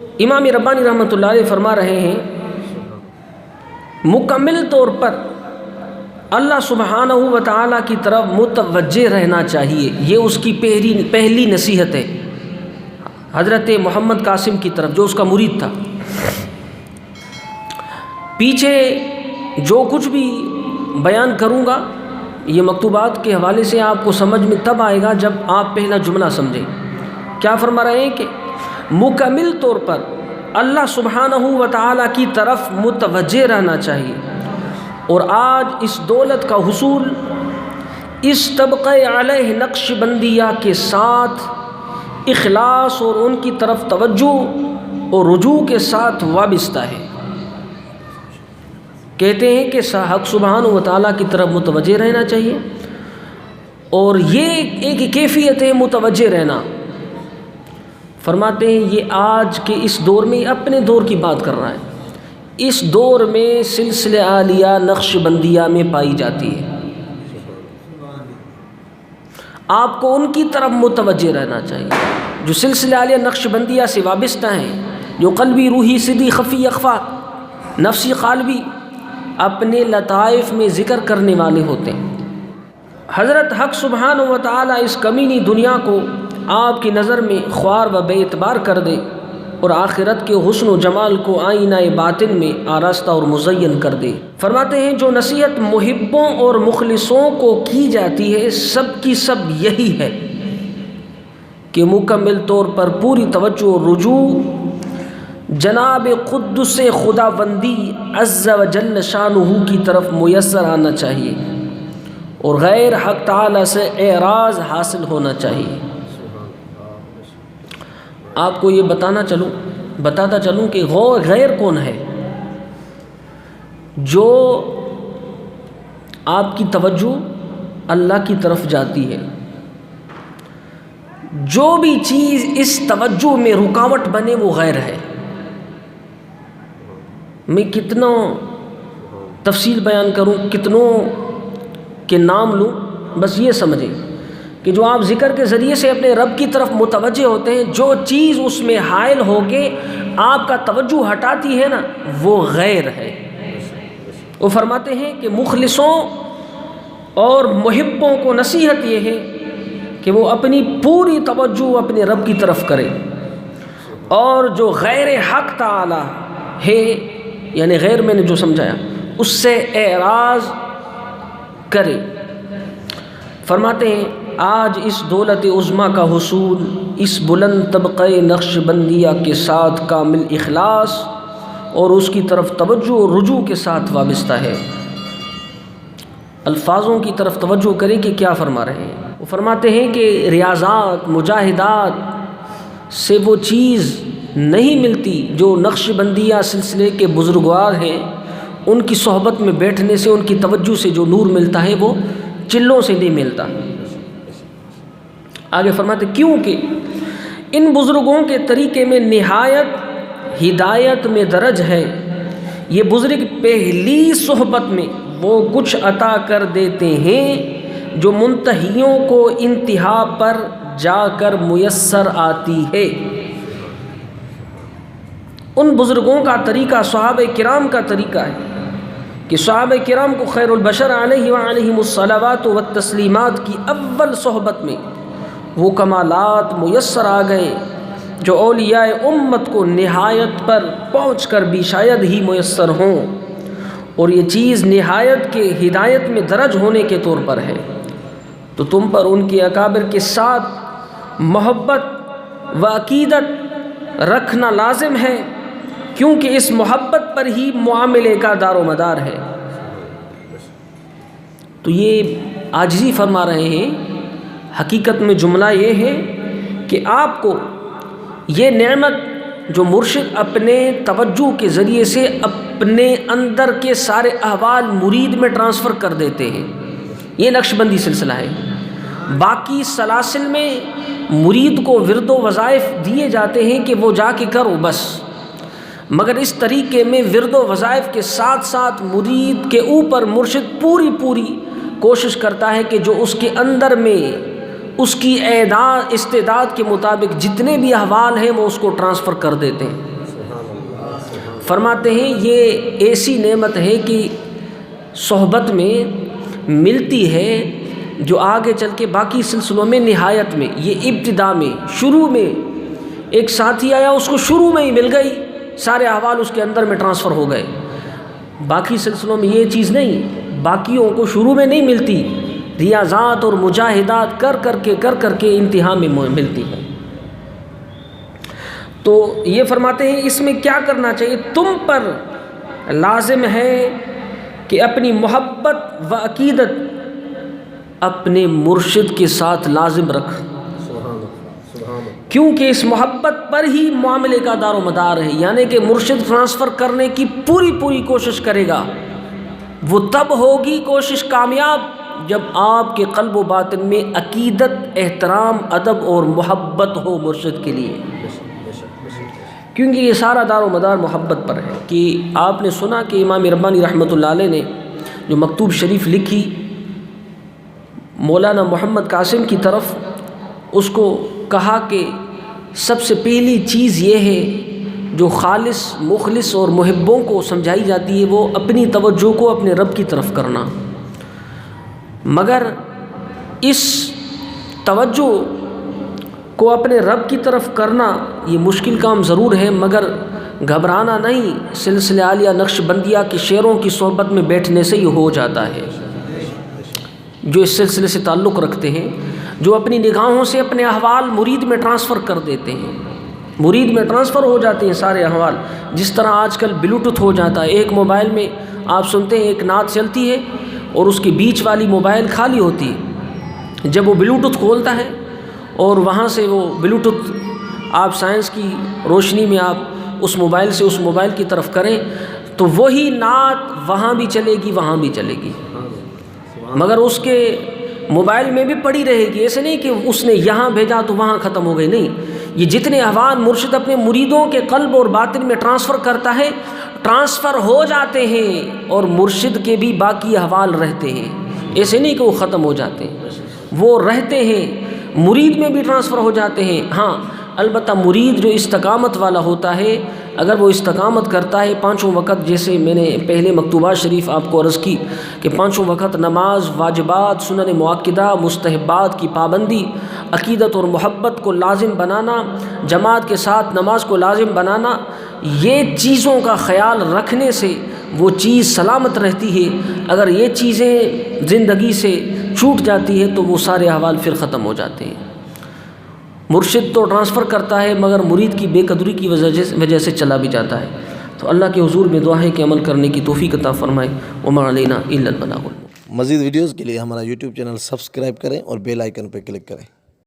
امام ربانی رحمۃ اللہ علیہ فرما رہے ہیں مکمل طور پر اللہ سبحانہ و تعالیٰ کی طرف متوجہ رہنا چاہیے، یہ اس کی پہلی نصیحت ہے حضرت محمد قاسم کی طرف جو اس کا مرید تھا۔ پیچھے جو کچھ بھی بیان کروں گا یہ مکتوبات کے حوالے سے آپ کو سمجھ میں تب آئے گا جب آپ پہلا جملہ سمجھیں۔ کیا فرما رہے ہیں کہ مکمل طور پر اللہ سبحانہ و تعالیٰ کی طرف متوجہ رہنا چاہیے، اور آج اس دولت کا حصول اس طبقہ علیہ نقش بندیہ کے ساتھ اخلاص اور ان کی طرف توجہ اور رجوع کے ساتھ وابستہ ہے۔ کہتے ہیں کہ حق سبحانہ و تعالیٰ کی طرف متوجہ رہنا چاہیے، اور یہ ایک کیفیت ہے متوجہ رہنا۔ فرماتے ہیں یہ آج کے اس دور میں اپنے دور کی بات کر رہا ہے، اس دور میں سلسلہ عالیہ نقش بندیہ میں پائی جاتی ہے۔ آپ کو ان کی طرف متوجہ رہنا چاہیے جو سلسلہ عالیہ نقش بندیہ سے وابستہ ہیں، جو قلبی روحی سدی خفی اخفا نفسی قالبی اپنے لطائف میں ذکر کرنے والے ہوتے ہیں۔ حضرت حق سبحانہ و تعالیٰ اس کمینی دنیا کو آپ کی نظر میں خوار و بے اعتبار کر دے، اور آخرت کے حسن و جمال کو آئینہ باطن میں آراستہ اور مزین کر دے۔ فرماتے ہیں جو نصیحت محبوں اور مخلصوں کو کی جاتی ہے سب کی سب یہی ہے کہ مکمل طور پر پوری توجہ اور رجوع جناب قدس خداوندی عز و جل شانہ کی طرف میسر آنا چاہیے، اور غیر حق تعالی سے اعراض حاصل ہونا چاہیے۔ آپ کو یہ بتاتا چلوں کہ غیر کون ہے؟ جو آپ کی توجہ اللہ کی طرف جاتی ہے، جو بھی چیز اس توجہ میں رکاوٹ بنے وہ غیر ہے۔ میں کتنا تفصیل بیان کروں، کتنوں کے نام لوں، بس یہ سمجھیں کہ جو آپ ذکر کے ذریعے سے اپنے رب کی طرف متوجہ ہوتے ہیں، جو چیز اس میں حائل ہو کے آپ کا توجہ ہٹاتی ہے نا وہ غیر ہے۔ وہ فرماتے ہیں کہ مخلصوں اور محبوں کو نصیحت یہ ہے کہ وہ اپنی پوری توجہ اپنے رب کی طرف کرے، اور جو غیر حق تعالی ہے یعنی غیر میں نے جو سمجھایا اس سے اعراض کرے۔ فرماتے ہیں آج اس دولت عظمیٰ کا حصول اس بلند طبقہ نقش بندیہ کے ساتھ کامل اخلاص اور اس کی طرف توجہ اور رجوع کے ساتھ وابستہ ہے۔ الفاظوں کی طرف توجہ کریں کہ کیا فرما رہے ہیں۔ وہ فرماتے ہیں کہ ریاضات مجاہدات سے وہ چیز نہیں ملتی جو نقش بندیہ سلسلے کے بزرگوار ہیں، ان کی صحبت میں بیٹھنے سے ان کی توجہ سے جو نور ملتا ہے وہ چلوں سے نہیں ملتا۔ آگے فرماتے کیونکہ ان بزرگوں کے طریقے میں نہایت ہدایت میں درج ہے، یہ بزرگ پہلی صحبت میں وہ کچھ عطا کر دیتے ہیں جو منتہیوں کو انتہا پر جا کر میسر آتی ہے۔ ان بزرگوں کا طریقہ صحابہ کرام کا طریقہ ہے کہ صحابہ کرام کو خیر البشر علیہ وعلیہم الصلوات والتسلیمات کی اول صحبت میں وہ کمالات میسر آ گئے جو اولیاء امت کو نہایت پر پہنچ کر بھی شاید ہی میسر ہوں، اور یہ چیز نہایت کے ہدایت میں درج ہونے کے طور پر ہے۔ تو تم پر ان کے اکابر کے ساتھ محبت و عقیدت رکھنا لازم ہے، کیونکہ اس محبت پر ہی معاملے کا دار و مدار ہے۔ تو یہ عاجزی فرما رہے ہیں، حقیقت میں جملہ یہ ہے کہ آپ کو یہ نعمت جو مرشد اپنے توجہ کے ذریعے سے اپنے اندر کے سارے احوال مرید میں ٹرانسفر کر دیتے ہیں، یہ نقش بندی سلسلہ ہے۔ باقی سلاسل میں مرید کو ورد و وظائف دیے جاتے ہیں کہ وہ جا کے کرو بس، مگر اس طریقے میں ورد و وظائف کے ساتھ ساتھ مرید کے اوپر مرشد پوری کوشش کرتا ہے کہ جو اس کے اندر میں اس کی استعداد کے مطابق جتنے بھی احوال ہیں وہ اس کو ٹرانسفر کر دیتے ہیں۔ فرماتے ہیں یہ ایسی نعمت ہے کہ صحبت میں ملتی ہے جو آگے چل کے باقی سلسلوں میں نہایت میں، یہ ابتدا میں شروع میں ایک ساتھی آیا اس کو شروع میں ہی مل گئی، سارے احوال اس کے اندر میں ٹرانسفر ہو گئے۔ باقی سلسلوں میں یہ چیز نہیں، باقیوں کو شروع میں نہیں ملتی، ریاضات اور مجاہدات کر کر کے انتہا میں ملتی ہے۔ تو یہ فرماتے ہیں اس میں کیا کرنا چاہیے؟ تم پر لازم ہے کہ اپنی محبت و عقیدت اپنے مرشد کے ساتھ لازم رکھ، کیونکہ اس محبت پر ہی معاملے کا دار و مدار ہے، یعنی کہ مرشد ٹرانسفر کرنے کی پوری کوشش کرے گا، وہ تب ہوگی کوشش کامیاب جب آپ کے قلب و باطن میں عقیدت، احترام، ادب اور محبت ہو مرشد کے لیے، کیونکہ یہ سارا دار و مدار محبت پر ہے۔ کہ آپ نے سنا کہ امام ربانی رحمۃ اللہ علیہ نے جو مکتوب شریف لکھی مولانا محمد قاسم کی طرف، اس کو کہا کہ سب سے پہلی چیز یہ ہے جو خالص، مخلص اور محبوں کو سمجھائی جاتی ہے، وہ اپنی توجہ کو اپنے رب کی طرف کرنا، مگر اس توجہ کو اپنے رب کی طرف کرنا یہ مشکل کام ضرور ہے، مگر گھبرانا نہیں، سلسلہ عالیہ نقش بندیہ کے شعروں کی صحبت میں بیٹھنے سے یہ ہو جاتا ہے۔ جو اس سلسلے سے تعلق رکھتے ہیں، جو اپنی نگاہوں سے اپنے احوال مرید میں ٹرانسفر کر دیتے ہیں، مرید میں ٹرانسفر ہو جاتے ہیں سارے احوال، جس طرح آج کل بلوٹوتھ ہو جاتا ہے، ایک موبائل میں آپ سنتے ہیں ایک نعت چلتی ہے اور اس کے بیچ والی موبائل خالی ہوتی ہے، جب وہ بلوٹوتھ کھولتا ہے اور وہاں سے وہ بلوٹوتھ آپ سائنس کی روشنی میں آپ اس موبائل سے اس موبائل کی طرف کریں تو وہی نعت وہاں بھی چلے گی وہاں بھی چلے گی، مگر اس کے موبائل میں بھی پڑی رہے گی، ایسے نہیں کہ اس نے یہاں بھیجا تو وہاں ختم ہو گئی، نہیں، یہ جتنے احوال مرشد اپنے مریدوں کے قلب اور باطن میں ٹرانسفر کرتا ہے، ٹرانسفر ہو جاتے ہیں اور مرشد کے بھی باقی احوال رہتے ہیں، ایسے نہیں کہ وہ ختم ہو جاتے ہیں، وہ رہتے ہیں، مرید میں بھی ٹرانسفر ہو جاتے ہیں۔ ہاں البتہ مرید جو استقامت والا ہوتا ہے، اگر وہ استقامت کرتا ہے پانچوں وقت، جیسے میں نے پہلے مکتوبات شریف آپ کو عرض کی کہ پانچوں وقت نماز، واجبات، سنن مؤکدہ، مستحبات کی پابندی، عقیدت اور محبت کو لازم بنانا، جماعت کے ساتھ نماز کو لازم بنانا، یہ چیزوں کا خیال رکھنے سے وہ چیز سلامت رہتی ہے۔ اگر یہ چیزیں زندگی سے چھوٹ جاتی ہے تو وہ سارے احوال پھر ختم ہو جاتے ہیں۔ مرشد تو ٹرانسفر کرتا ہے مگر مرید کی بے قدری کی وجہ سے چلا بھی جاتا ہے۔ تو اللہ کے حضور میں دعا ہے کہ عمل کرنے کی توفیق عطا فرمائے۔ وما علینا الا البلاغ۔ مزید ویڈیوز کے لیے ہمارا یوٹیوب چینل سبسکرائب کریں اور بیل آئیکن پر کلک کریں۔